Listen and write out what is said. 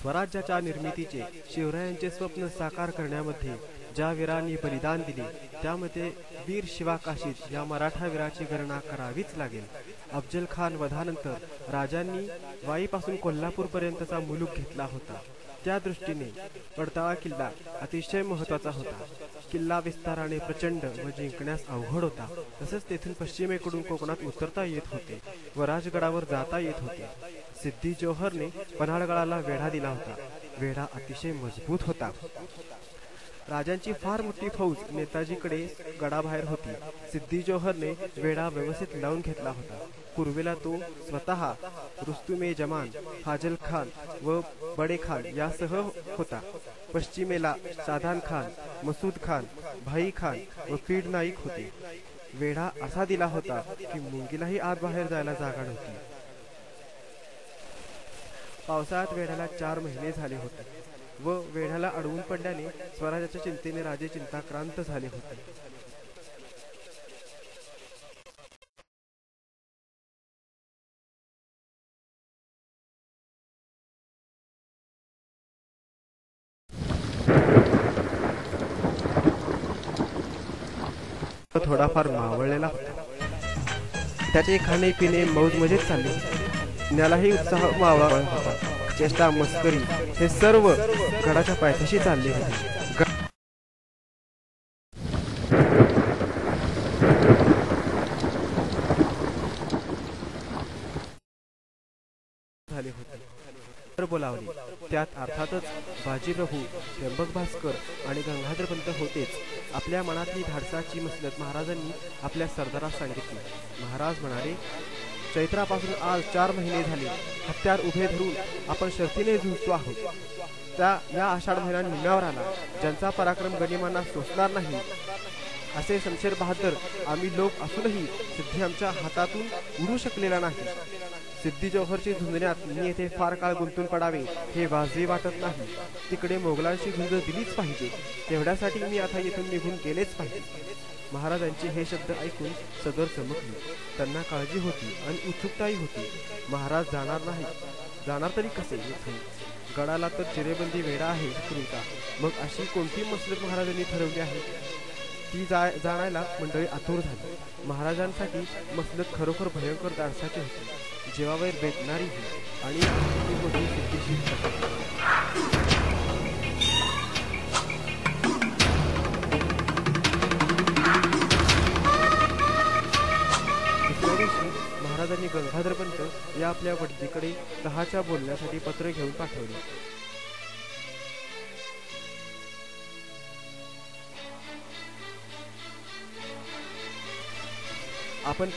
स्वराज्याच्या निर्मितीचे शिवरायांचे स्वप्न साकार करण्यामध्ये ज्या वीरांनी बलिदान दिले त्यामध्ये वीर शिवा काशीद या मराठा वीराची गणना करावीच लागेल। अफजल खान वधानंतर राजांनी वाईपासून कोल्हापूरपर्यंतचा मुलूक घेतला होता। त्या दृष्टीने पडताळा किल्ला अतिशय महत्त्वाचा होता। किल्ला विस्ताराने प्रचंड व जिंकण्यास अवघड होता। तसेच तेथून पश्चिमेकडून कोकणात उतरता येत होते व राजगडावर जाता येत होते। सिद्दी जोहरने पन्हाळगडाला वेढा दिला होता। वेढा अतिशय मजबूत होता। राजांची फार मोठी फौज नेताजीकडे गडाबाहेर होती। सिद्दी जोहरने वेढा व्यवस्थित लावून घेतला होता। पूर्वेला तो स्वतः रुस्तुमे जमान, फाजल खान व बडे खान यासह होता। पश्चिमेला साधान खान, मसूद खान, भाई खान व फीड नाईक होते। वेढा असा दिला होता की मुंगीलाही आत बाहेर जायला जागा नव्हती। पावसाळ्यात वेढ्याला 4 महिने झाले होते व वेढ्याला अडवून पडल्याने स्वराज्याच्या चिंतेने राजे चिंताक्रांत झाले होते। थोडाफार मावळलेला होता। त्याचे खाणे पिणे मौज मजेत चालले होते। न्यालाही उत्साह मावळला होता। चेष्टा मस्करी हे सर्व गडाच्या पायथ्याशी चालले होते। झाले होते बोलावले त्यात अर्थातच बाजीप्रभू, त्र्यंबक भास्कर आणि गंगाधरपंत होतेच। आपल्या मनातली धाडसाची मसलत महाराजांनी आपल्या सरदारास सांगितली। महाराज म्हणाले, चैत्रापासून आज 4 महिने झाले हत्यार उभे धरून आपण शर्तीने झुंजतो आहोत। या आषाढ महिना निम्म्यावर आला। ज्यांचा पराक्रम गनिमांना सोसणार नाही असे शमशेर बहादर आम्ही लोक असूनही सिद्धी आमच्या हातातून उडू शकलेला नाही। सिद्दी जोहरची झुंजण्यात मी येथे फार काळ गुंतून पडावे हे वाजवी वाटत नाही। तिकडे मोगलांची झुंज दिलीच पाहिजे। तेवढ्यासाठी मी आता येथून निघून गेलेच पाहिजे। महाराजांचे हे शब्द ऐकून सदर चमकले। त्यांना काळजी होती आणि उत्सुकताही होती। महाराज जाणार नाही, जाणार तरी कसे येथून? गडाला तर चिरेबंदी वेढा आहे शत्रूंचा। मग अशी कोणती मसलत महाराजांनी ठरवली आहे? ती जाणायला मंडळी आतुर झाली। महाराजांसाठी मसलत खरोखर भयंकर धाडसाची होती, जीवावर बेतणारी आणि ती मोठी सिद्धीशील महाराजांनी गंगाधरपंत या आपल्या वडीकडे तहाच्या बोलण्यासाठी पत्र घेऊन पाठवले। आपण